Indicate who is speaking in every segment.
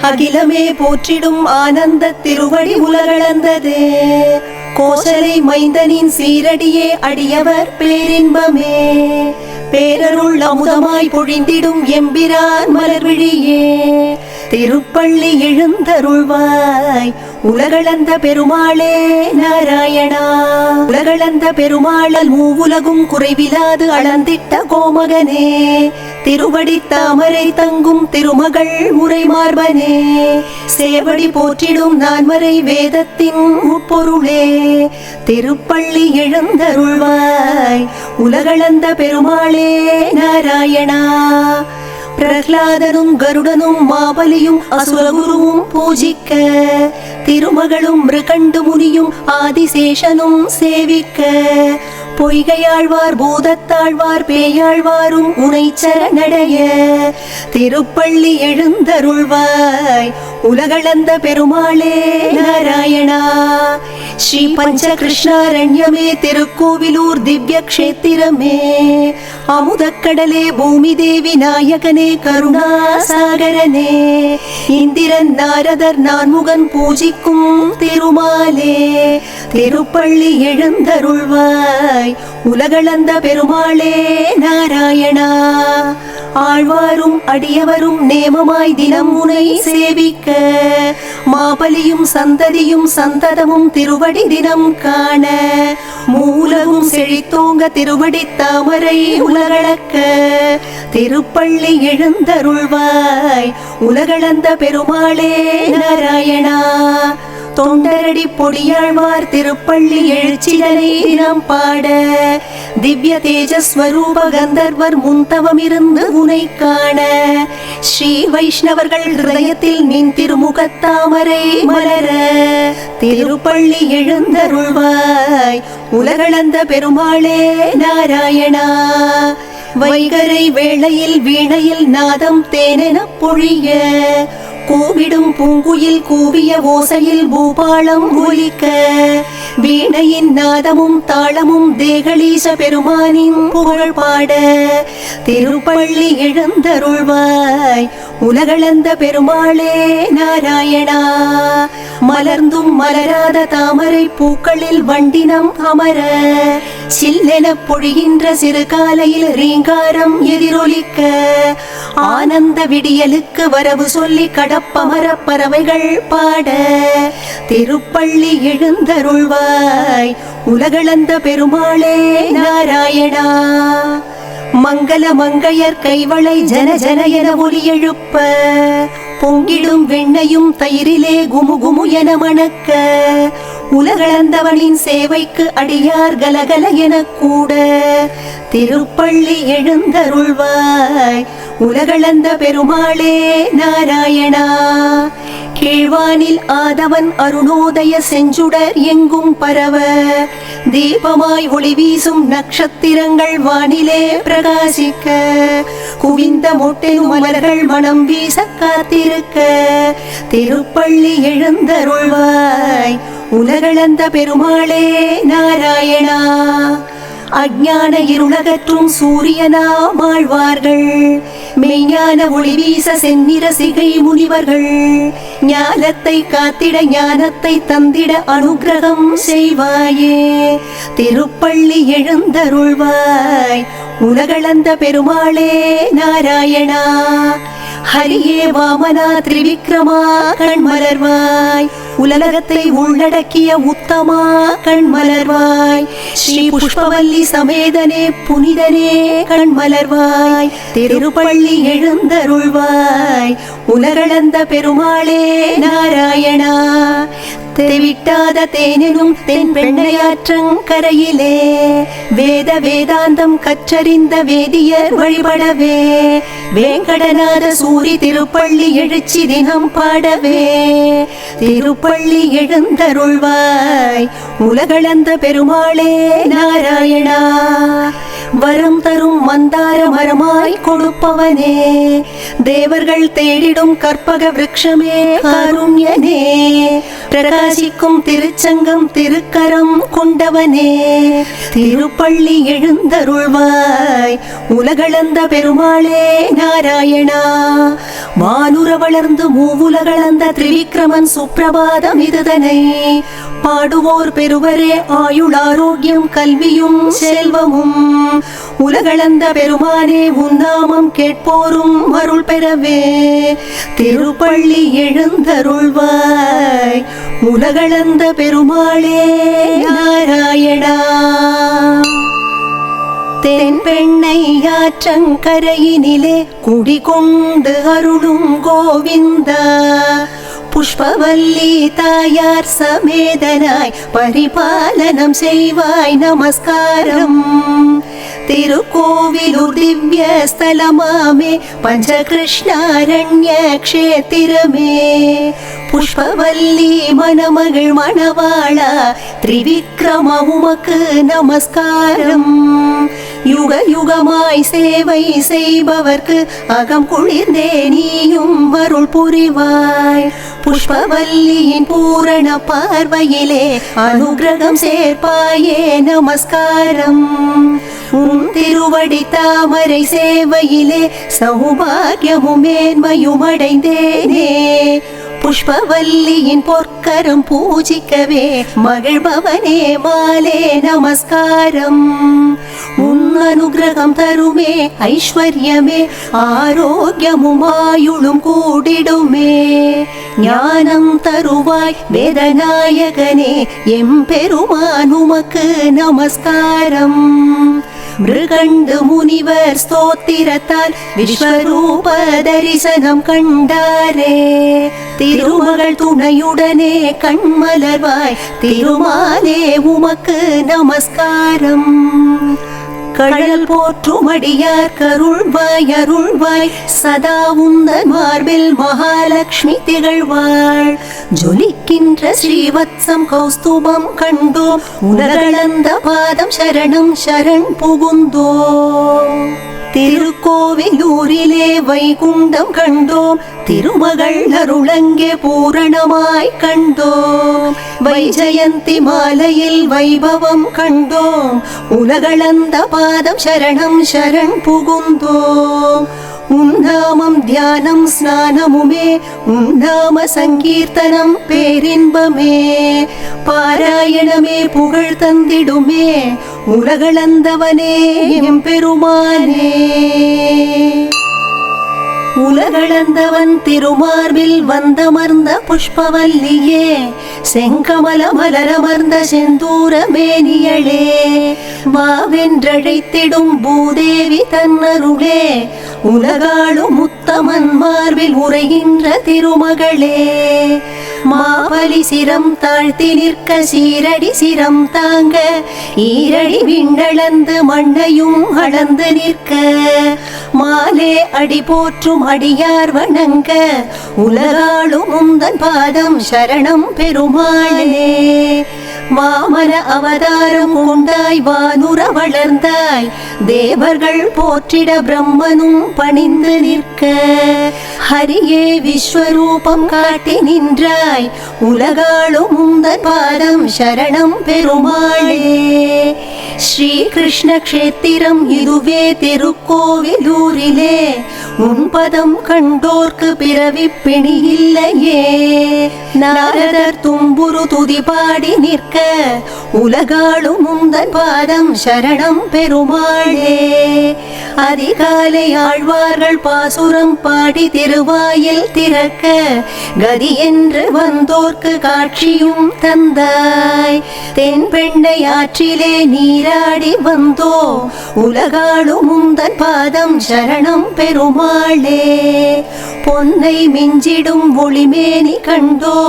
Speaker 1: அகிலமே போற்றிடும் ஆனந்த திருவடி உலகளந்ததே. கோசலை மைந்தனின் சீரடியே அடியவர் பேரின்பமே. பேரருள் அமுதமாய் பொழிந்திடும் எம்பிரான் மலர்விழியே. திருப்பள்ளி எழுந்தருள்வாய் உலகளந்த பெருமாளே நாராயணா. உலகளந்த பெருமாளல் மூவுலகும் குறைவிலாது அளந்திட்ட கோமகனே. திருவடி தாமரை தங்கும் திருமகள் உரை மார்பனே. சேவடி போற்றிடும் நான்மறை வேதத்தின் உட்பொருளே. திருப்பள்ளி எழுந்தருள்வாய் உலகளந்த பெருமாளே நாராயணா. பிரகலாதனும் கருடனும் மாபலியும் அசுரகுருவும் பூஜிக்க. திருமகளும் மிருகண்டு முனியும் ஆதிசேஷனும் சேவிக்க. பொய்கையாழ்வார் பூதத்தாழ்வார் பேயாழ்வாரும் உனை சரணடைய. திருப்பள்ளி எழுந்தருள்வாய் உலகளந்த பெருமாளே நாராயணா. ஸ்ரீ பஞ்ச கிருஷ்ணாரண்யமே திருக்கோவிலூர் திவ்ய கஷேத்திரமே. அமுதக்கடலே பூமி தேவி நாயகனே கருணாசாகரனே. இந்திரன் நாரதர் நான்முகன் பூஜிக்கும் திருமாலே. திருப்பள்ளி எழுந்தருள்வாய் உலகளந்த பெருமாளே நாராயணா. ஆழ்வாரும் அடியவரும் நேமமாய் தினம் உனை சேவிக்க. மாபலியும் சந்ததியும் சந்ததமும் திருவடி தினம் காண. மூலகும் செழித்தோங்க திருவடி தாமரை உலகளக்க. திருப்பள்ளி எழுந்தருள்வாய் உலகளந்த பெருமாளே நாராயணா. தொண்டரடி பொடியாழ்வார் திருப்பள்ளி எழுச்சிதனை தினம் பாட. திவ்ய தேஜஸ்வரூப கந்தர்வர் முன்தவமிருந்து உனை காண. ஸ்ரீ வைஷ்ணவர்கள் ஹிருதயத்தில் நின் திருமுகத்தாமரை மலர. திருப்பள்ளி எழுந்தருள்வாய் உலகளந்த பெருமாளே நாராயணா. வைகரை வேளையில் வீணையில் நாதம் தேனென பொழிய. கூவிடும் பூங்குயில் கூவிய ஓசையில் பூபாலம் ஒலிக்க. வீணையின் நாதமும் தாளமும் தேகலீச பெருமானின் புகழ் பாட. திருப்பள்ளி எழுந்தருள்வாய் உலகளந்த பெருமாளே நாராயணா. மலர்ந்தும் மலராத தாமரை பூக்களில் வண்டினம் அமர. சில்லென பொழிகின்ற சிறுகாலையில் ரீங்காரம் எதிரொலிக்க. ஆனந்த விடியலுக்கு வரவு சொல்லி கடப்பமர பறவைகள் பாட. திருப்பள்ளி எழுந்தருள்வாய் உலகளந்த பெருமாளே நாராயணா. மங்கள மங்கையர் கைவளை ஜன ஜன என ஒலி எழுப்ப. பொங்கிடும் வெண்ணையும் தயிரிலே குமு குமு என மணக்க. உலகளந்தவனின் சேவைக்கு அடியார் கலகல என கூட. திருப்பள்ளி எழுந்தருள்வாய் உலகளந்த பெருமாளே நாராயணா. கீழ்வானில் ஆதவன் அருணோதய செஞ்சுடர் எங்கும் பரவ. தீபமாய் ஒளி வீசும் நட்சத்திரங்கள் வானிலே பிரகாசிக்க. குவிந்த மொட்டெனும் மலர்கள் மனம் வீச காத்திருக்க. திருப்பள்ளி எழுந்தருள்வாய் உலகளந்த பெருமாளே நாராயணா. அஞ்ஞான இருளகற்றும் சூரியனாம் ஆழ்வார்கள். மெய்ஞான ஒளி வீச செந்நிற சிகை முனிவர்கள். ஞானத்தை காத்திட ஞானத்தை தந்திட அனுக்கிரகம் செய்வாயே. திருப்பள்ளி எழுந்தருள்வாய் உலகளந்த பெருமாளே நாராயணா. ஹரியே வாமனா திரிவிக்ரமா கண்மலர்வாய். உலகத்தை உள்ளடக்கிய உத்தமா கண்மலர்வாய். ஸ்ரீ புஷ்பவல்லி சமேதனே புனிதனே கண்மலர்வாய். திருப்பள்ளி எழுந்தருள்வாய் உலகளந்த பெருமாளே நாராயணா. தெவிட்டாத தேனெனும் தென் பெண்ணையாற்றங்கரையிலே. வேத வேதாந்தம் கற்றறிந்த வேதியர் வழிபடவே. வேங்கடநாத சூரி திருப்பள்ளி எழுச்சி தினம் பாடவே. திருப்பள்ளி எழுந்தருள்வாய் உலகளந்த பெருமாளே நாராயணா. வரம் தரும் மந்தார மரமாய் கொடுப்பவனே, தேவர்கள் தேடிடும் கற்பக விருட்சமே காருண்யனே, பிரகாசிக்கும் திருச்சங்கம் திருக்கரம் கொண்டவனே, திருப்பள்ளி எழுந்தருள்வாய் உலகளந்த பெருமாளே நாராயணா. வானுர வளர்ந்து மூவுலகளந்த திரிவிக்ரமன் சுப்பிரபாதம் இதுதனை பாடுவோர் பெருவரே ஆயுள் ஆரோக்கியம் கல்வியும் செல்வமும். உலகளந்த பெருமானே உன்னாமம் கேட்போரும் அருள் பெறவே, திருப்பள்ளி எழுந்தருள்வாய் உலகளந்த பெருமாளே நாராயணா. தென்பெண்ணை ஆற்றங்கரையினிலே குடிகொண்டு அருளும் கோவிந்தா, புஷ்பவல்லி தாயார் சமேதனாய் பரிபாலனம் செய்வாய் நமஸ்காரம். திருக்கோவிலூர் திவ்ய ஸ்தலமாமே பஞ்சகிருஷ்ணாரண்ய க்ஷேத்திரமே, புஷ்பவல்லி மணமகள் மணவாளா திரிவிக்ரம உமக்கு நமஸ்காரம். யுக யுகமாய் சேவை செய்பவர்க்கு அகம் குளிர்ந்தே நீயும் அருள் புரிவாய். புஷ்பவல்லியின் பூரண பார்வையிலே அனுகிரகம் சேர்ப்பாயே நமஸ்காரம். உன் திருவடி தாமரை சேவையிலே சௌபாகியமும் மேன்மையும் அடைந்தேனே, புஷ்பவல்லியின் பொற்கரம் பூஜிக்கவே மகிழ்பவனே மாலே நமஸ்காரம். உன் அனுகிரகம் தருமே ஐஸ்வர்யமே ஆரோக்கியமும் ஆயுளும் கூடிடுமே, ஞானம் தருவாய் வேதநாயகனே எம்பெருமான் உமக்கு நமஸ்காரம். மிருகண்டு முனிவர் ஸ்தோத்திரத்தால் விஸ்வரூப தரிசனம் கண்டாரே, திருமகள் துணையுடனே கண்மலர்வாய் திருமாலே உமக்கு நமஸ்காரம். கழல் போற்றும் அடியார் கருள்வாய் அருள்வாய் சதா உந்தன் மார்பில் மகாலட்சுமி திகழ்வாள். ஜொலிக்கின்ற ஸ்ரீவத்சம் கௌஸ்துபம் கண்டோம், உலகளந்த பாதம் சரணம் சரண் புகுந்தோம். திருக்கோவிலூரிலே வைகுண்டம் கண்டோம், திருமகள் அருளங்கே பூரணமாய் கண்டோம். வைஜயந்தி மாலையில் வைபவம் கண்டோம், உலகளந்த பாதம் சரணம் சரண் புகுந்தோம். உன்னாமம் தியானம் ஸ்நானமுமே, உன்னாம சங்கீர்த்தனம் பேரின்பமே, பாராயணமே புகழ் தந்திடுமே உலகளந்தவனே எம்பெருமானே. உலகளந்தவன் திருமார்பில் வந்தமர்ந்த புஷ்பவல்லியே, செங்கமல மலரமர்ந்த செந்தூர மேனியளே, வாவென்றழைத்திடும் பூதேவி தன்னருளே, உலகாளும் முத்தமன் மார்பில் உரைகின்ற திருமகளே. மாபலி சிரம் தாழ்த்தி நிற்க சீரடி சிரம் தாங்க, ஈரடி விண்டளந்து மண்ணையும் அளந்து நிற்க, மாலே அடி போற்றும் அடியார் வணங்க, உலகாளும் உந்தன் பாதம் சரணம் பெருமாளே. வாமன அவதாரம் கொண்டாய் வானுர வளர்ந்தாய், தேவர்கள் போற்றிட பிரம்மனும் பணிந்து நிற்க, ஹரியே விஸ்வரூபம் காட்டி நின்றாய், உலகாளும் உந்தன் பாதம் சரணம் பெருமாளே. ஸ்ரீ கிருஷ்ண க்ஷேத்திரம் இதுவே திருக்கோவிலூரிலே, உன் பதம் கண்டோர்க்கு பிறவி பிணி இல்லையே. நாரதர் தும்புரு துதி பாடி நிற்க, உலகாளும் உந்தன் பாதம் சரணம் பெருமாளே. அதிகாலை ஆழ்வார்கள் பாசுரம் பாடி திருவாயில் திறக்க, கதி என்று வந்தோர்க்கு காட்சியும் தந்தாய். தென்பெண்ணை ஆற்றிலே நீராடி வந்தோ, உலகாளும் உந்தன் பாதம் சரணம் பெருமாளே. பெருமாளே. பொன்னை மிஞ்சிடும் ஒளிமேனி கண்டோ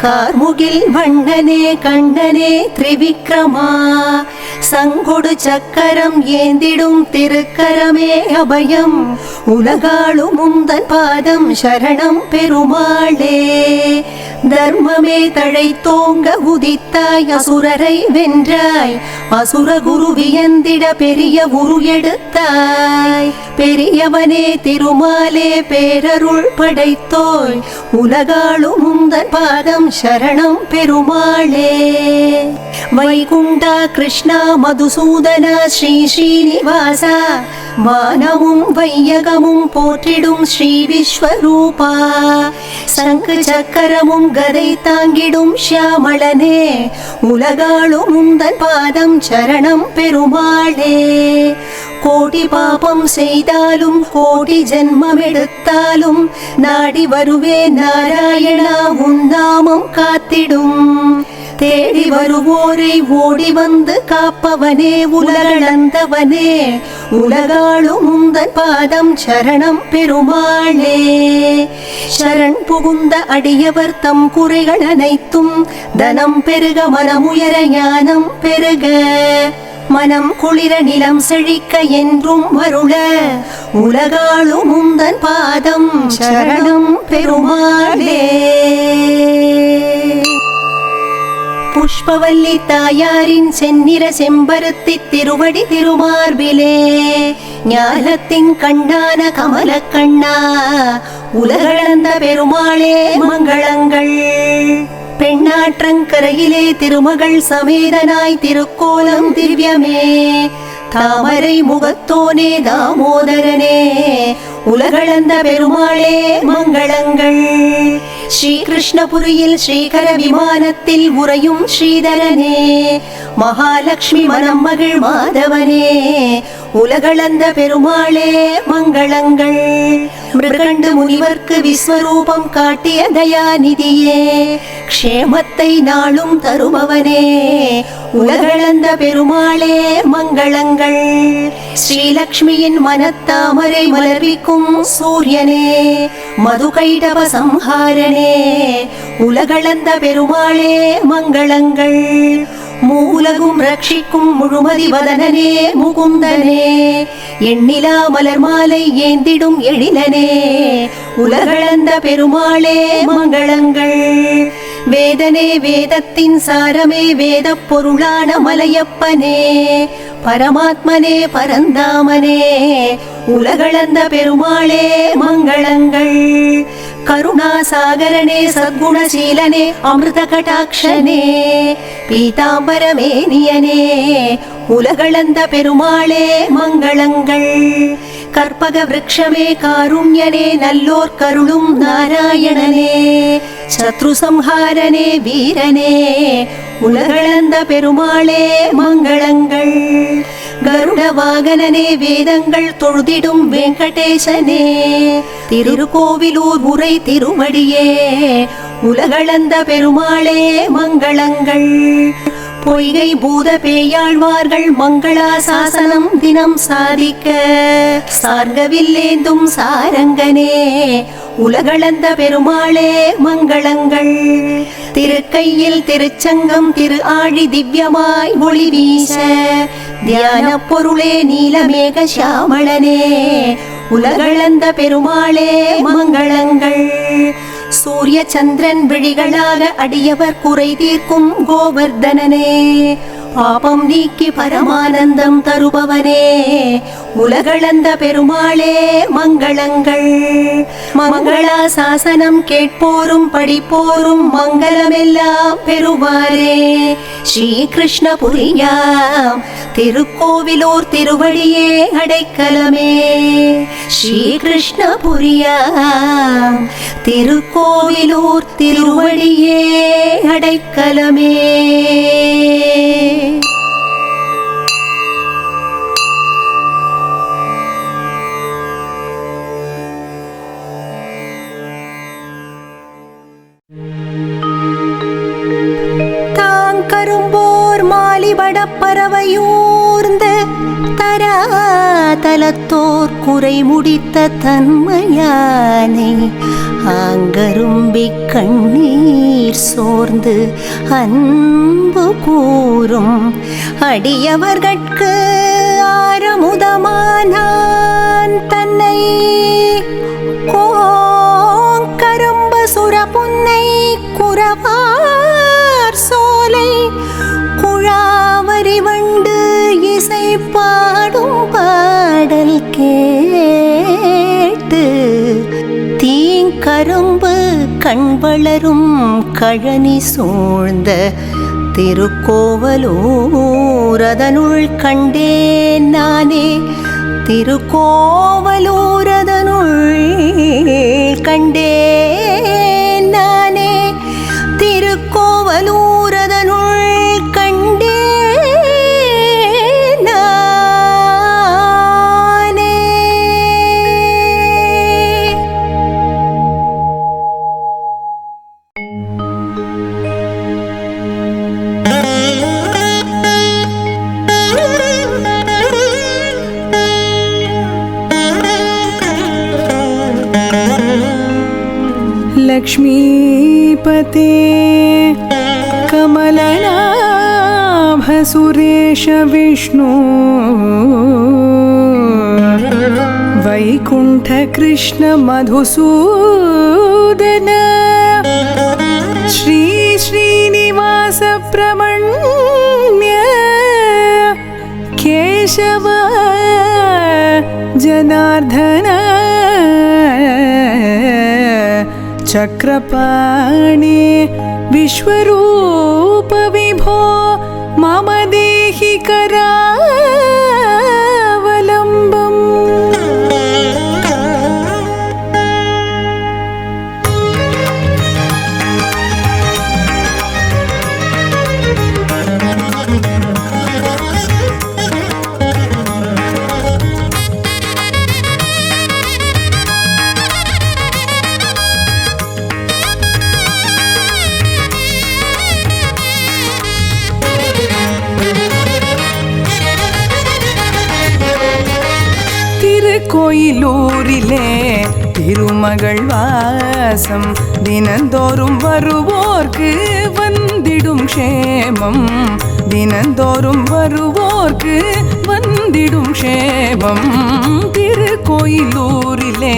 Speaker 1: கார்முகில் வண்ணனே கண்ணனே திரிவிக்ரமா. சங்கொடு சக்கரம் ஏந்திடும் திருக்கரமே அபயம் உலகாளும் உந்தன் பாதம் சரணம் பெருமாளே. தர்மமே தழைத்தோங்க உதித்தாய் அசுரரை வென்றாய் அசுர குரு வியந்திட பெரிய உரு எடுத்தாய். பெரியவனே திருமாலே பேரருள் படைத்தோய் உலகாளும் உந்தன் பாதம் சரணம் பெருமாளே. வைகுண்டா கிருஷ்ணா மதுசூதனா ஸ்ரீ ஸ்ரீனிவாசா வானமும் வையகமும் போற்றிடும் ஸ்ரீ விஸ்வரூபா. சங்கு சக்கரமும் கதை தாங்கிடும் ஷியாமளனே உலகாளும் உந்தன் பாதம் சரணம் பெருமாளே. கோடி பாபம் செய்தாலும் கோடி ஜென்மம் எடுத்தாலும் நாடி வருவே நாராயணா உன் நாமம் காத்திடும். தேடி வருவோரை ஓடி வந்து காப்பவனே உலகளந்தவனே உலகாளும் உந்தன் பாதம் சரணம் பெருமாளே. சரண் புகுந்த அடியவர் தம் குறைகள் அனைத்தும் தனம் பெருக மனமுயர ஞானம் பெருக மனம் குளிர நிலம் செழிக்க என்றும் வருள உலகாளும் உந்தன் பாதம் சரணம் பெருமாளே. புஷ்பவல்லி தாயாரின் செந்நிற செம்பருத்தி திருவடி திருமார்பிலே ஞானத்தின் கண்ணான கமல கண்ணா உலகளந்த பெருமாளே மங்களங்கள். பெண்ணாற்றங்கரையிலே திருமகள் சமேதனாய் திருக்கோலம் திவ்யமே தாமரை முகத்தோனே தாமோதரனே உலகளந்த பெருமாளே மங்களங்கள். ஸ்ரீகிருஷ்ணபுரியில் ஸ்ரீகர விமானத்தில் உறையும் ஸ்ரீதரனே மகாலட்சுமி மனம் மகிழ் மாதவனே உலகளந்த பெருமாளே மங்களங்கள். மிருகண்டு முனிவர்க்கு விஸ்வரூபம் காட்டிய தயாநிதியே க்ஷேமத்தை நாளும் தருபவனே உலகளந்த பெருமாளே மங்களங்கள். ஸ்ரீலக்ஷ்மியின் மனத்தாமரை மலர்விக்கும் சூரியனே மதுகைடப சம்ஹாரனே உலகளந்த பெருமாளே மங்களங்கள். மூலகும் ரட்சிக்கும் முழுமதி வதனனே முகுந்தனே எண்ணிலா மலர் மாலை ஏந்திடும் எழிலனே உலகளந்த பெருமாளே மங்களங்கள். வேதனே வேதத்தின் சாரமே வேத பொருளான மலையப்பனே பரமாத்மனே பரந்தாமனே உலகளந்த பெருமாளே மங்களங்கள். கருணாசாகரனே சத்குணசீலனே அமிர்த கடாட்சனே பீதாம்பரமேனியனே உலகளந்த பெருமாளே மங்களங்கள். கற்பக விருட்சமே காருண்யனே நல்லோர் கருளும் நாராயணனே சத்ரு சம்ஹாரனே வீரனே உலகளந்த பெருமாளே மங்களங்கள். கருட வாகனனே வேதங்கள் தொழுதிடும் வெங்கடேசனே திருக்கோவிலூர் உரை திருவடியே உலகளந்த பெருமாளே மங்களங்கள். பொய்கை பூத பேயாழ்வார்கள் மங்களாசாசனம் தினம் சாதிக்க சார்கவில்லேந்தும் சாரங்கனே உலகளந்த பெருமாளே மங்களங்கள். திருக்கையில் திருச்சங்கம் திரு ஆழி திவ்யமாய் ஒளி வீச தியான பொருளே நீலமேக சாமளனே உலகளந்த பெருமாளே மங்களங்கள். சூரிய சந்திரன் விழிகளாக அடியவர் குறை தீர்க்கும் கோவர்தனனே பாபம் நீக்கி பரமானந்தம் தருபவனே உலகளந்த பெருமாளே மங்களங்கள். மங்களாசாசனம் கேட்போரும் படிப்போரும் மங்களமெல்லாம் பெறுவாரே ஸ்ரீகிருஷ்ணபுரியாம் திருக்கோவிலூர் திருவடியே அடைக்கலமே. ஸ்ரீகிருஷ்ணபுரியாம் திருக்கோவிலூர் திருவடியே அடைக்கலமே. கரும்போர் மாலிபட பறவையூர்ந்து தரா தலத்தோர் குறை முடித்த தன்மையானை ஆங்கரும்பிக் கண்ணீர் சோர்ந்து அன்பு கூறும் அடியவர்கட்கு ஆரமுதமானான் தன்னை கோங்கரும்பு சுரபுன்னை குரவார் சோலை குழாவரி வண்டு இசை பாடும் பாடல் கேட்டு தீங்கரும்பு கண் வளரும் கழனி சூழ்ந்த திருக்கோவலூர் அதனுள் கண்டேன் நானே திருக்கோவலூர் அதனுள் கண்டேன் நானே திருக்கோவலூர் அதனுள் கண்டேன் நானே.
Speaker 2: लक्ष्मीपते कमलनाभ सुरेश विष्णु वैकुंठ कृष्ण मधुसूदन श्री श्रीनिवास प्रमण्य केशव जनार्दन चक्रपाणि विश्वरूप विभो मम देहि करावलम्बम्. கோயிலூரிலே திருமகள் வாசம் தினந்தோறும் வருவோர்க்கு வந்திடும் க்ஷேமம் தினந்தோறும் வருவோர்க்கு வந்திடும் க்ஷேமம் திருக்கோயிலூரிலே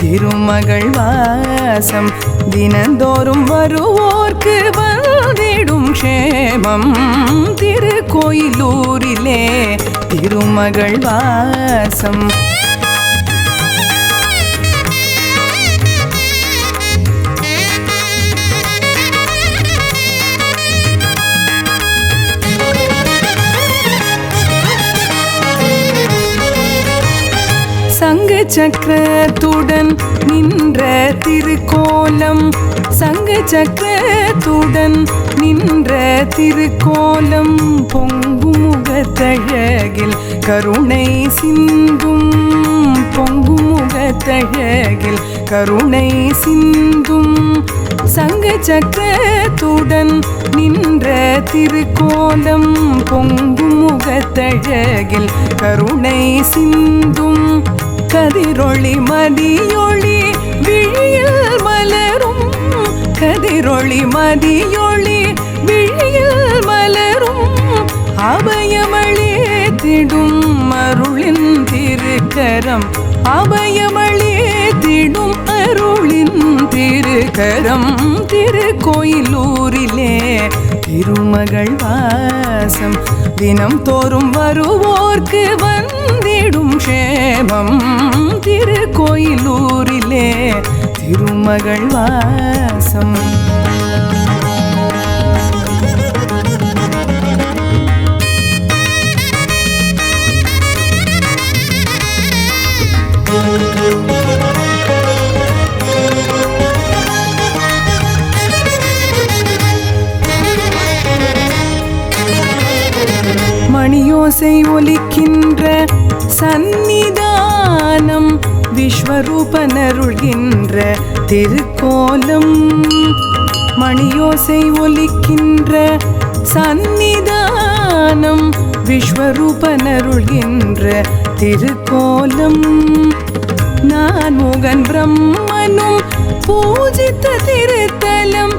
Speaker 2: திருமகள் வாசம் தினந்தோறும் வருவோர்க்கு வந்திடும் க்ஷேமம் திருக்கோயிலூரிலே திருமகள் வாசம். சங்கு சக்கரத்துடன் நின்ற திருக்கோலம் சங்கு சக்கரத்துடன் நின்ற திருக்கோலம் பொங்கும் முகத்தழகில் கருணை சிந்தும் பொங்கும் முகத்தழகில் கருணை சிந்தும் சங்கு சக்கரத்துடன் நின்ற திருக்கோலம் பொங்கும் முகத்தழகில் கருணை சிந்தும் கதிரொளி மதியொளி விழியில் மலரும் கதிரொளி மதியொளி விழியில் மலரும் அபயமளித்திடும் அருளின் திருக்கரம் அபயமளித்திடும் அருளின் திருக்கரம் திருக்கோயிலூரிலே திருமகள் வாசம் தினம் தோறும் வருவோர்க்கு வந்திடும் க்ஷேமம் திருக்கோயிலூரிலே திருமகள் வாசம். மணியோசை ஒலிக்கின்ற சந்நிதானம் விஸ்வரூபனருள்கின்ற திருக்கோலம் மணியோசை ஒலிக்கின்ற சந்நிதானம் விஸ்வரூபனருள்கின்ற திருக்கோலம் நான் முகன் பிரம்மனும் பூஜித்த திருத்தலம்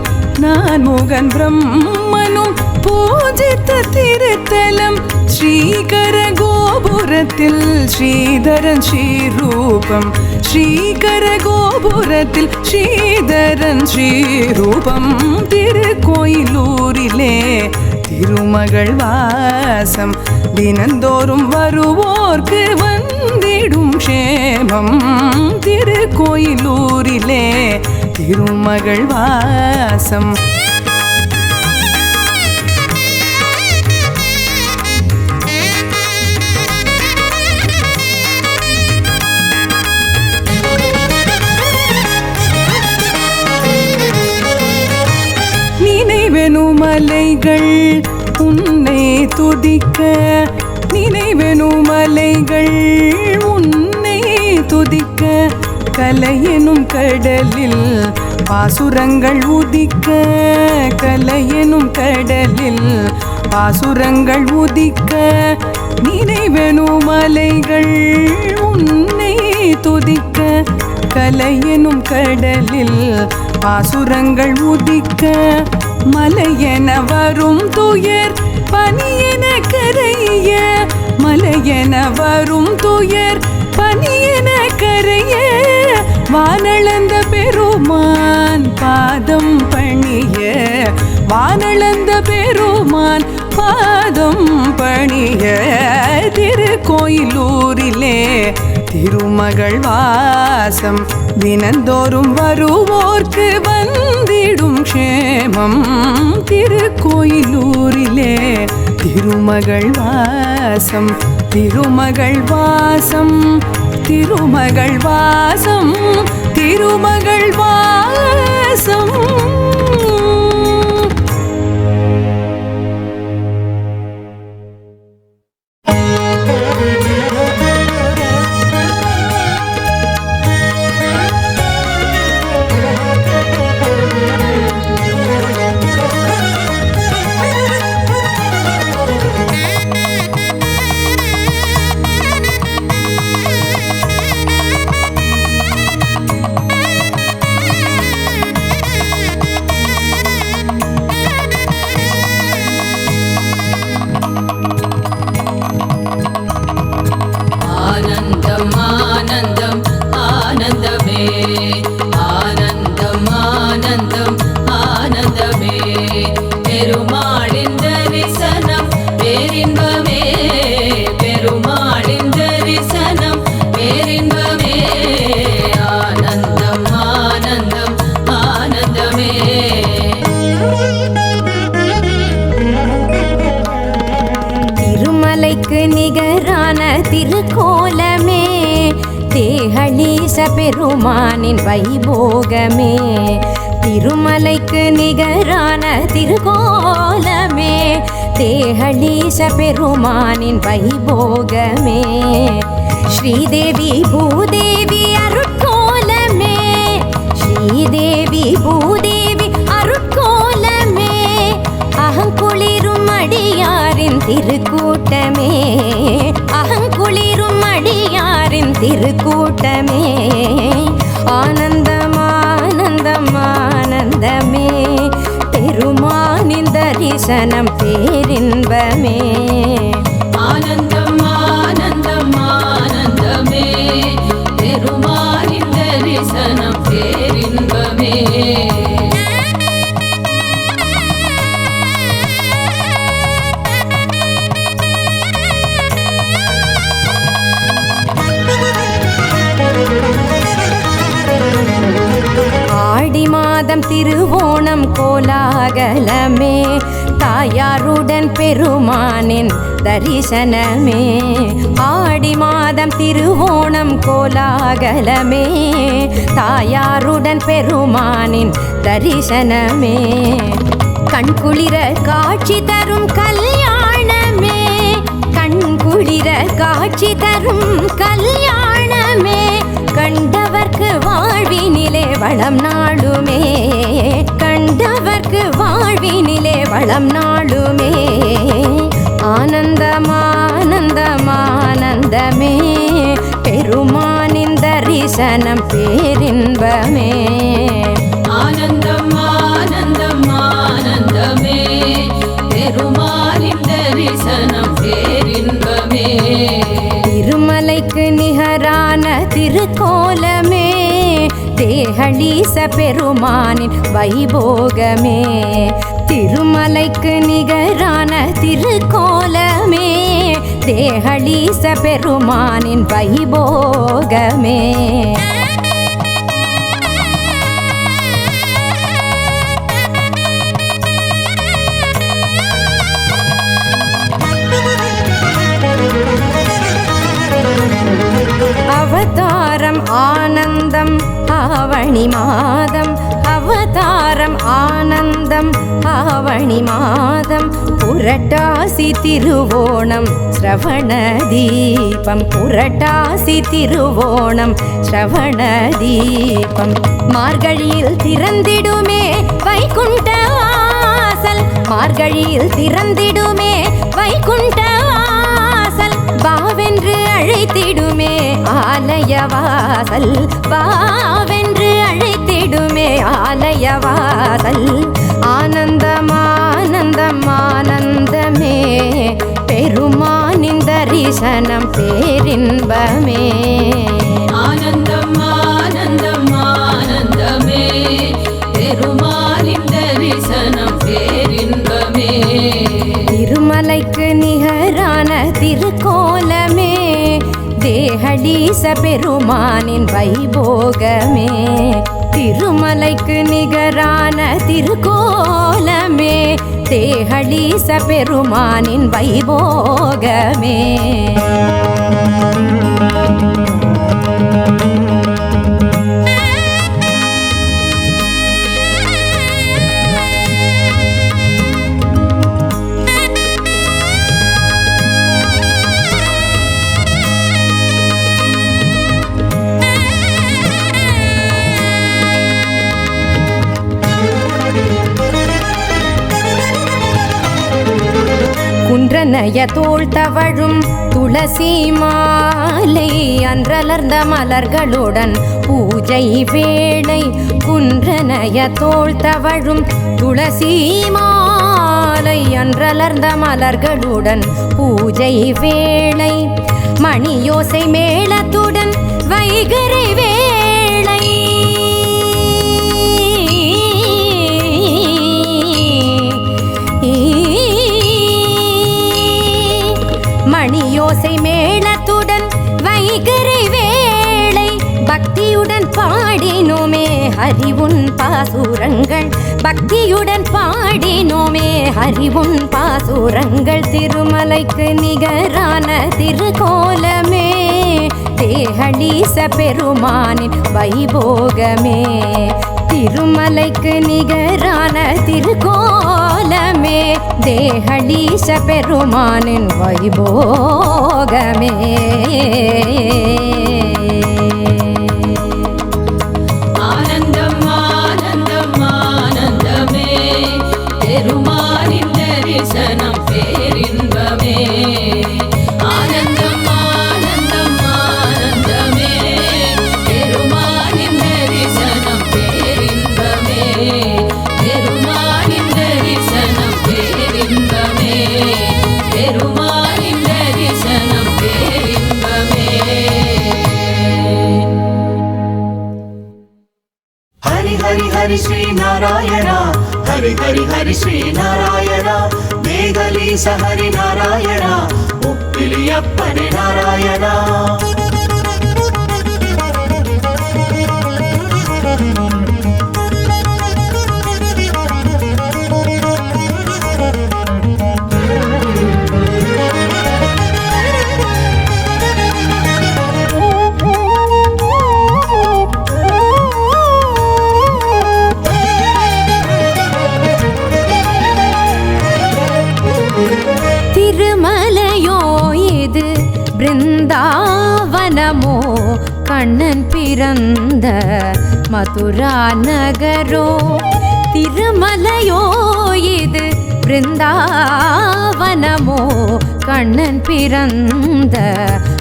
Speaker 2: நான் முகன் பிரம்மனும் பூஜித்த திருத்தலம் ஸ்ரீகர கோபுரத்தில் ஸ்ரீதரன் ஸ்ரீரூபம் ஸ்ரீகர கோபுரத்தில் ஸ்ரீதரன் ஸ்ரீரூபம் திருக்கோயிலூரிலே திருமகள் வாசம் தினந்தோறும் வருவோர்க்கு வந்திடும் க்ஷேமம் திருக்கோயிலூரிலே திருமகள் வாசம் நினைவெனுமலைகள் உன்னை துதிக்க நினைவெனுமலைகள் உன்னை துதிக்க கலையெனும் கடலில் பாசுரங்கள் உதிக்க கலையெனும் கடலில் பாசுரங்கள் உதிக்க நினைவெனுமலைகள் உன்னை துதிக்க கலையெனும் கடலில் பாசுரங்கள் உதிக்க மலையென வரும் துயர் பனியென கரைய மலையென வரும் துயர் பனியென கரைய வானளந்த பெருமான் பாதம் பணிய வானளந்த பெருமான் பாதம் பணிய திருக்கோயிலூரிலே திருமகள் வாசம் தினந்தோறும் வருவோர்க்கு வந்திடும் க்ஷேமம் திருக்கோயிலூரிலே திருமகள் வாசம் திருமகள் வாசம் திருமகள் வாசம் திருமகள் வாசம்
Speaker 1: நிகரான திருக்கோலமே தேகலீச பெருமானின் வைபோகமே திருமலைக்கு நிகரான திருக்கோலமே தேகலீச பெருமானின் வைபோகமே ஸ்ரீதேவி பூதேவி அருட்கோலமே ஸ்ரீதேவி பூதேவி அருட்கோலமே அகங்குளிரும் அடியாரின் திருக்கூட்டமே அகங்குளிரும் அடியாரின் திருக்கூட்டமே ஆனந்தம் ஆனந்தம் ஆனந்தமே பெருமானின் தரிசனம் பேரின்பமே
Speaker 3: ஆனந்தம் ஆனந்தம் ஆனந்தமே பெருமானின் தரிசனம் பேரின்பமே
Speaker 1: ஆடி மாதம் திருவோணம் கோலாகலமே தாயாருடன் பெருமானின் தரிசனமே ஆடி மாதம் திருவோணம் கோலாகலமே தாயாருடன் பெருமானின் தரிசனமே கண்குளிர காட்சி தரும் கல்யாணமே கண்குளிர காட்சி தரும் கல்யாணமே கண்டவர்க்கு வாழ்வினிலே வளம் நாளுமே கண்டவர்க்கு வாழ்வினிலே வளம் நாளுமே ஆனந்தமா பேரின்பமே.
Speaker 3: ஆனந்தம் ஆனந்தம் ஆனந்தமே பெருமாளின் தரிசனம் பேரின்பமே.
Speaker 1: திருமலைக்கு நிகரான திருக்கோலமே தேகலீச பெருமானின் வைபோகமே. திருமலைக்கு நிகரான திருக்கோலமே தேகலீச பெருமானின் வைபோகமே. அவதாரம் ஆனந்தம் ஆவணி மாதம், அவதாரம் ஆனந்தம் ஆவணி மாதம். புரட்டாசி திருவோணம் ஸ்ரவண தீபம், புரட்டாசி திருவோணம் ஸ்ரவண தீபம். மார்கழியில் திறந்திடுமே வைகுண்ட வாசல், மார்கழியில் திறந்திடுமே வைகுண்ட வாசல். பாவென்று அழைத்திடுமே ஆலயவாசல், பாவென்று அழைத்திடுமே ஆலயவாசல். ஆனந்தம் ஆனந்தம் ஆனந்தமே பெருமானின் தரிசனம் பேரின்பமே.
Speaker 3: ஆனந்தம் ஆனந்தம் ஆனந்தமே பெருமாளின் தரிசனம் பேரின்பமே.
Speaker 1: திருமலைக்கு நிகரான திருக்கோலமே தேகலீச பெருமானின் வைபோகமே. திருமலைக்கு நிகரான திருக்கோலமே தேகலீச பெருமானின் வைபோகமே. குன்றனைய தோள் தவழும் துளசி மாலை அன்றலர்ந்த மலர்களுடன் பூஜை வேளை. குன்றனைய தோள் தவழும் துளசி மாலை அன்றலர்ந்த மலர்களுடன் பூஜை வேளை. மணியோசை மேளத்துடன் வைகரை வேளை. மணியோசை மேளத்துடன் வைகரை வேளை. பக்தியுடன் பாடினோமே ஹரிவுன் பாசுரங்கள், பக்தியுடன் பாடினோமே ஹரிவுன் பாசுரங்கள். திருமலைக்கு நிகரான திருக்கோலமே தேகலீச பெருமானின் வைபோகமே. திருமலைக்கு நிகரான திருக்கோலமே தேகலீச பெருமானின் வைபோகமே.
Speaker 3: ஆனந்தம் ஆனந்தம் ஆனந்தமே பெருமாளின் தரிசனம் பேரின்பமே. ஆனந்தம் ஆனந்தம் ஆனந்தமே பெருமாளின் தரிசனம் பேரின்பமே. பெருமாளின் தரிசனம் பேரின்பமே. பெருமாளின் தரிசனம் பேரின்பமே.
Speaker 4: हरि हरि हरि श्री नारायण, हरि हरि हरि श्री नारायण. मेघलीस हरि नारायण, मुक्तिलियप्पने नारायण.
Speaker 1: திருமலையோ இது பிருந்தாவனமோ கண்ணன் பிறந்த மதுரா நகரோ. திருமலையோ இது பிருந்தாவனமோ கண்ணன் பிறந்த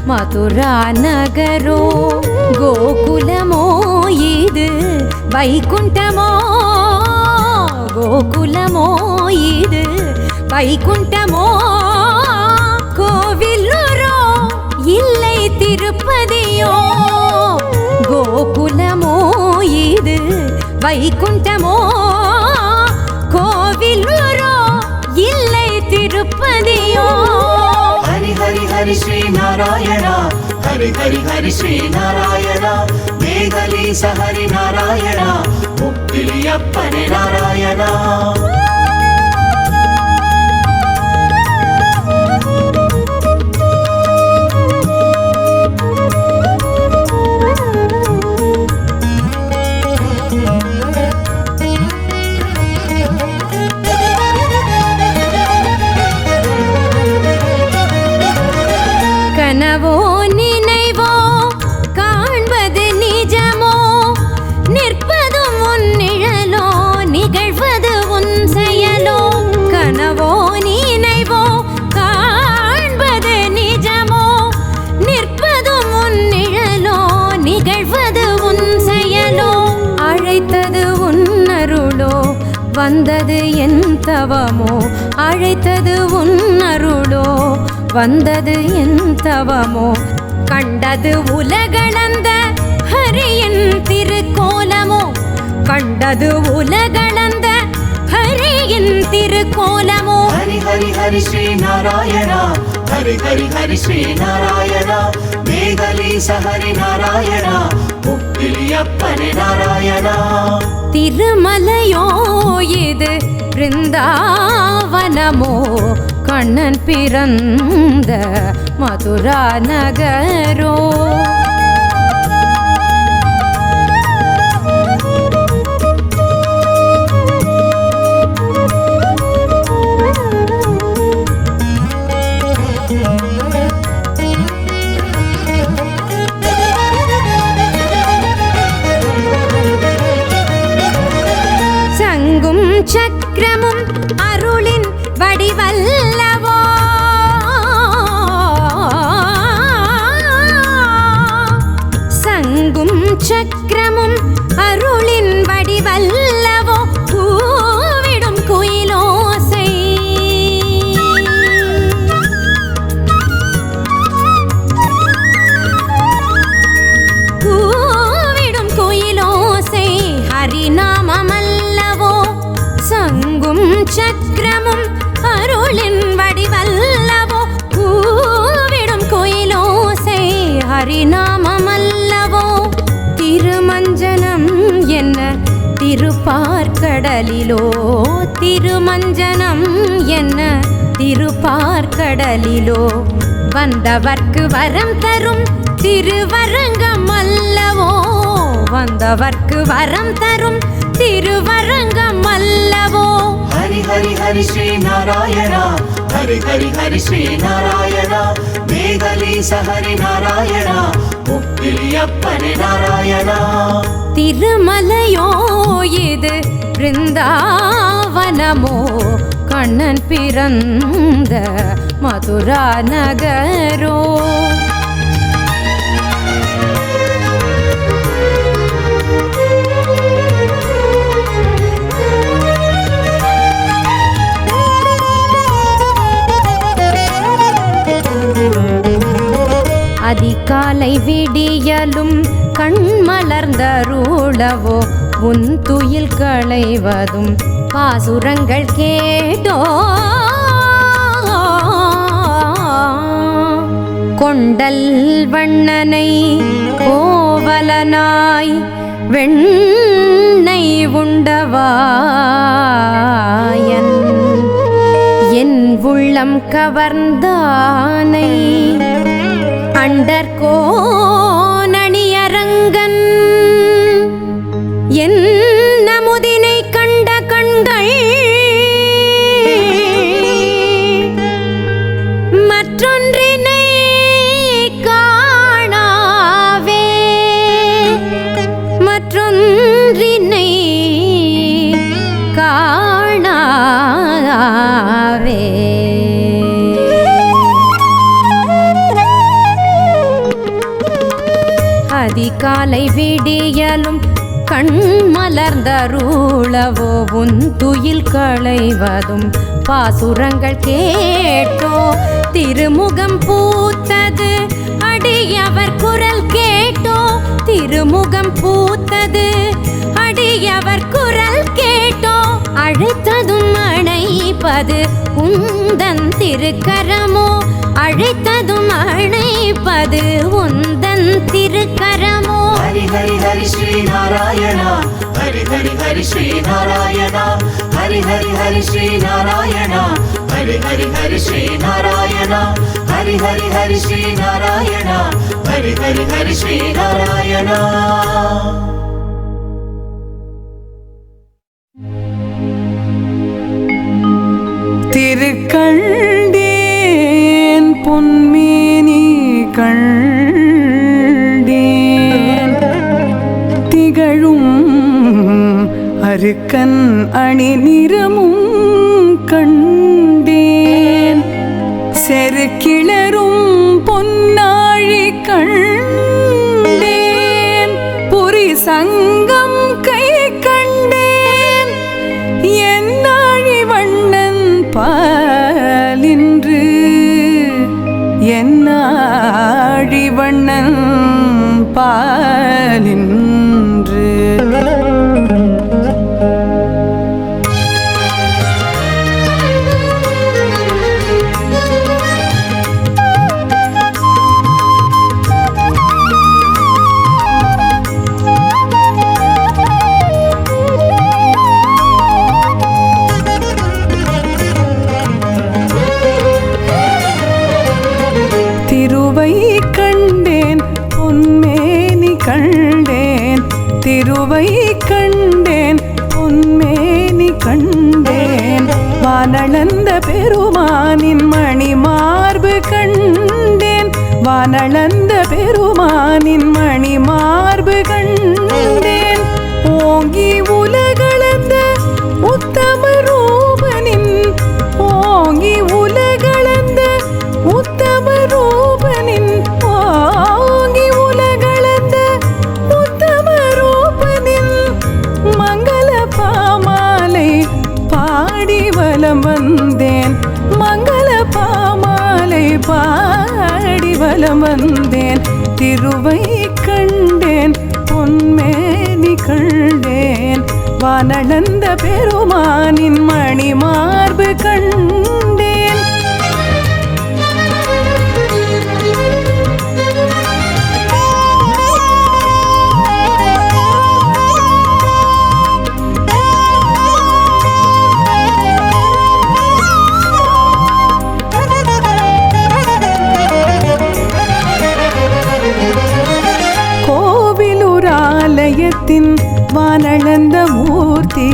Speaker 1: மதுரா நகரோ கோகுலமோ இது வைகுண்டமோ கோகுலமோ இது வைகுண்டமோ கோவிலூரோ இல்லை திருப்பதியோ கோகுலமோ இது வைகுண்டமோ கோவிலூரோ இல்லை திருப்பதியோ
Speaker 4: ஹரி ஹரி ஹரி ஸ்ரீ நாராயணா ஹரி ஹரி ஹரி ஸ்ரீ நாராயணா மேகலீச ஹரி நாராயணா முப்பிலியப்பனே நாராயணா
Speaker 1: கனவோ நினைவோ காண்பது நிஜமோ நிற்பதும் உன் நிழலோ நிகழ்வது உன் செயலோ கனவோ நினைவோ காண்பது நிஜமோ நிற்பதும் உன் நிழலோ நிகழ்வது உன் செயலோ அழைத்தது உன் அருளோ வந்தது என் தவமோ அழைத்தது உன் அருளோ வந்தது என் தவமோ கண்டது உலகளந்த ஹரியின் திருக்கோலமோ கண்டது உலகளந்த ஹரியின் திருக்கோலமோ
Speaker 4: ஹரி ஹரி ஹரி ஸ்ரீ நாராயணா ஹரி ஹரி ஹரி ஸ்ரீ நாராயணா மேகலீச ஹரி நாராயணா முப்பிலியப்பனே நாராயணா
Speaker 1: திருமலையோ இது பிருந்தாவனமோ கண்ணன் பிறந்த மதுரா நகரோ சங்கும் சக்கரமும் அருளின் வடிவல்லவோ சங்கும் சக்கரமும் அருளின் வடிவல்லவோ பூவிடும் குயிலோசை பூவிடும் குயிலோசை ஹரிநாமமல்லவோ சங்கும் சக்கரமும் அருளின் வடிவல்லவோ பூவிடும் குயிலோசை ஹரிநாமமல்லவோ திருமஞ்சனம் என்ன திருப்பார்கடலிலோ திருமஞ்சனம் என்ன திருப்பார்கடலிலோ வந்தவர்க்கு வரம் தரும் திருவரங்கம் அல்லவோ வந்தவர்க்கு வரம் தரும் திருவரங்கம் அல்லவோ
Speaker 4: ஹரி ஹரி ஹரி ஸ்ரீ நாராயணா ஹரி ஹரி ஹரி ஸ்ரீ நாராயணா மேகலீச ஹரி நாராயணா முப்பிலியப்பனே நாராயணா
Speaker 1: திருமலையோ இது பிருந்தாவனமோ கண்ணன் பிறந்த மதுரா நகரோ அதிகாலை விடியலும் கண்மலர்ந்தருளவோ உன் துயில் களைவதும் பாசுரங்கள் கேட்டோ கொண்டல் வண்ணனை கோவலனாய் வெண்ணை உண்டவாயன் என் உள்ளம் கவர்ந்தானை அண்டர்கோனணியரங்கன் என் நமுதினை கண்ட கண்கள் மற்றொன்றினை காணாவே மற்றொன்றினை காணாவே அதிகாலை விடியலும் கண் மலர்ந்தருளவோ உந்துயில் களைவதும் பாசுரங்கள் கேட்டோ திருமுகம் பூத்தது அடியவர் குரல் கேட்டோ திருமுகம் பூத்தது அடியவர் குரல் கேட்டோ அழைத்ததும் அணைப்பது உந்தன் திருக்கரமோ அழைத்ததும் அணைப்பது உந்தன் திருக்கரமோ
Speaker 4: ஹரி ஹரி ஹரி ஸ்ரீ நாராயணா ஹரி ஹரி ஹரி ஸ்ரீ நாராயணா ஹரி ஹரி ஹரி ஸ்ரீ நாராயணா ஹரி ஹரி ஹரி ஸ்ரீ நாராயணா ஹரி ஹரி ஹரி ஸ்ரீ நாராயணா ஹரி ஹரி ஹரி ஸ்ரீ நாராயணா.
Speaker 2: திருக்கண்டேன் பொன்மேனி கண்டேன் திகழும் அருக்கன் அணி நிறமும் கண்டேன் செருக்கிளரும் பொன்னாழி கண்டேன் புரி சங்கம் கை கண்டேன் என்னாழி வண்ணன் பாலின்று என்னாழி வண்ணன் பாலின்று திருவை கண்டேன் பொன்மேனி கண்டேன் திருவை கண்டேன் பொன்மேனி கண்டேன் வானளந்த பெருமானின் மணி மார்பு கண்டேன் வானளந்த பெருமானின் மணி மார்பு கண்டேன் ஓங்கி உலகளந்த உத்தம ரூபனின் ஓங்கி உலகளந்த உத்தம ரூபனின் ஓங்கி உலகளந்த உத்தம ரூபனின் மங்கள பாமாலை பாடி வலம் வந்தேன் மங்கள பாமாலை பாடி வலம் வந்தேன் திருவை கண்டேன் பொன்மேனி கண்டேன் வானளந்த பெருமானின் மணி மார்பு கண்டேன் கோவிலுராலயத்தின் வானளந்த மூர்த்தி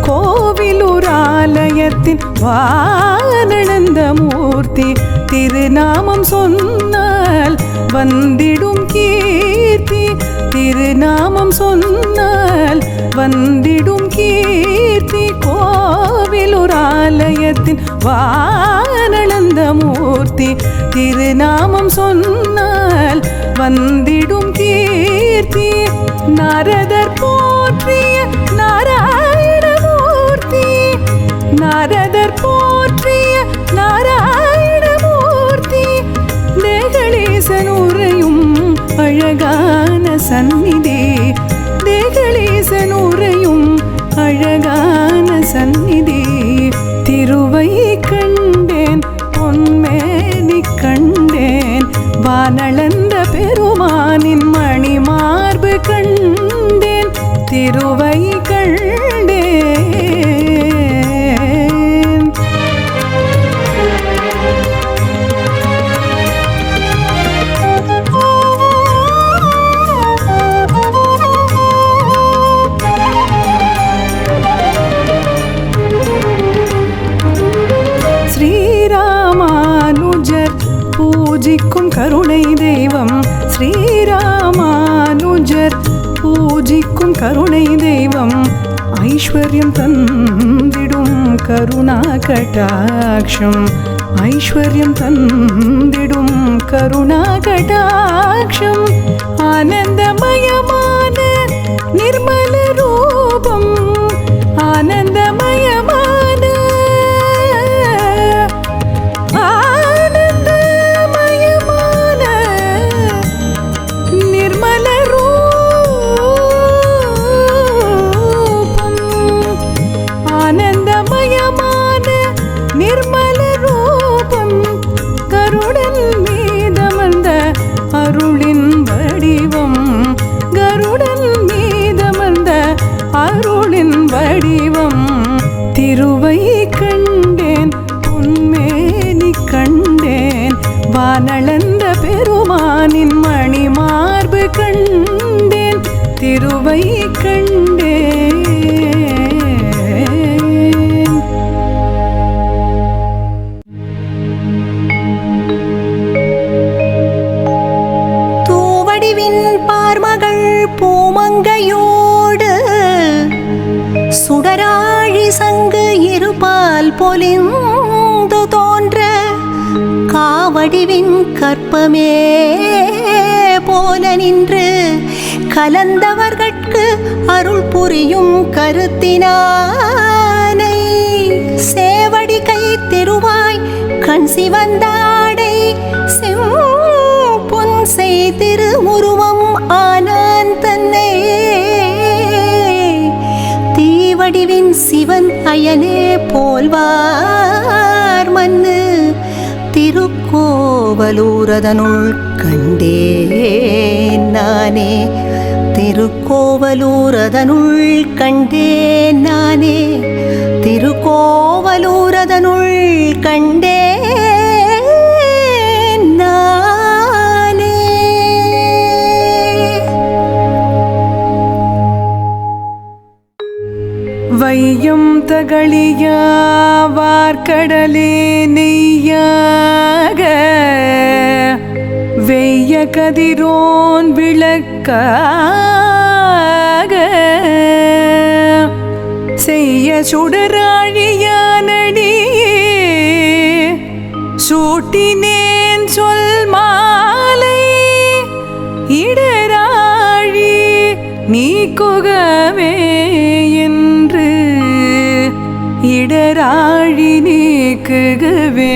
Speaker 2: கோவிலுராலயத்தின் வானளந்த மூர்த்தி திருநாமம் சொன்னால் வந்திடும் கீர்த்தி திருநாமம் சொன்னால் வந்திடும் கீர்த்தி கோவிலுராலயத்தின் வானளந்த மூர்த்தி திருநாமம் சொன்னால் வந்திடும் கீர்த்தி நாரதர் போற்றிய நாராயணமூர்த்தி நாரதர் போற்றிய நாராயணமூர்த்தி தேகலேசன் உரையும் அழகான சந்நிதி தேகலேசன் உரையும் அழகான சந்நிதி திருவை கண்டேன் பொன்மேனி கண்டேன் வானளந்த பெருமானின் மணி மார்பு கண்டேன் திருவை கண்டேன் ஸ்ரீராமானுஜர் பூஜிக்கும் கருணை தெய்வம் ஸ்ரீராமானுஜர் பூஜிக்கும் கருணை தெய்வம் ஐஸ்வர்யம் தந்திடும் கருணா கடாட்சம் ஐஸ்வர்யம் தந்திடும் கருணா கடாட்சம் ஆனந்தமயமான நிர்மல ரூபம் ஆனந்தமயமான ஆனந்தமயமான நிர்மல ரூபம் ஆனந்தமயமான நிர்மல ரூபம் கருடன் மீதமர்ந்த அருளின் வடிவம் கருடன் மீதமர்ந்த அருளின் வடிவம் திருவை கண்டேன் பொன்மேனி கண்டேன் வானளந்த பெருமானின் மணிமார்பு கண்டேன் திருவை கண்டேன்
Speaker 5: தூவடிவின் பார்மகள் பூமங்கையோடு சுடராழி சங்கு இருபால் பொலிந்து தோன்ற காவடிவின் கற்பமே போல நின்று கலந்தவர்கட்கு அருள் புரியும் கருத்தினானை சேவடி கை திருவாய் கண் சிவந்தாடை செம்பொன் செய் திருமுருவம் ஆனான் தன்னை தீவடிவின் சிவன் அயனே போல்வார் மன்னு திருக்கோவலூரதனுள் கண்டேன் நானே திருக்கோவலூரதனுள் கண்டேன் நானே திருக்கோவலூரதனுள் கண்டேன் நானே.
Speaker 2: வையம் தகளியா வார்க்கடலே நெய்யாக வெய்ய கதிரோன் விளக்காக செய்ய சுடராழியானடி சூட்டினேன் சொல் மாலை இடராழி நீக்குகவே என்று இடராழி நீக்குகவே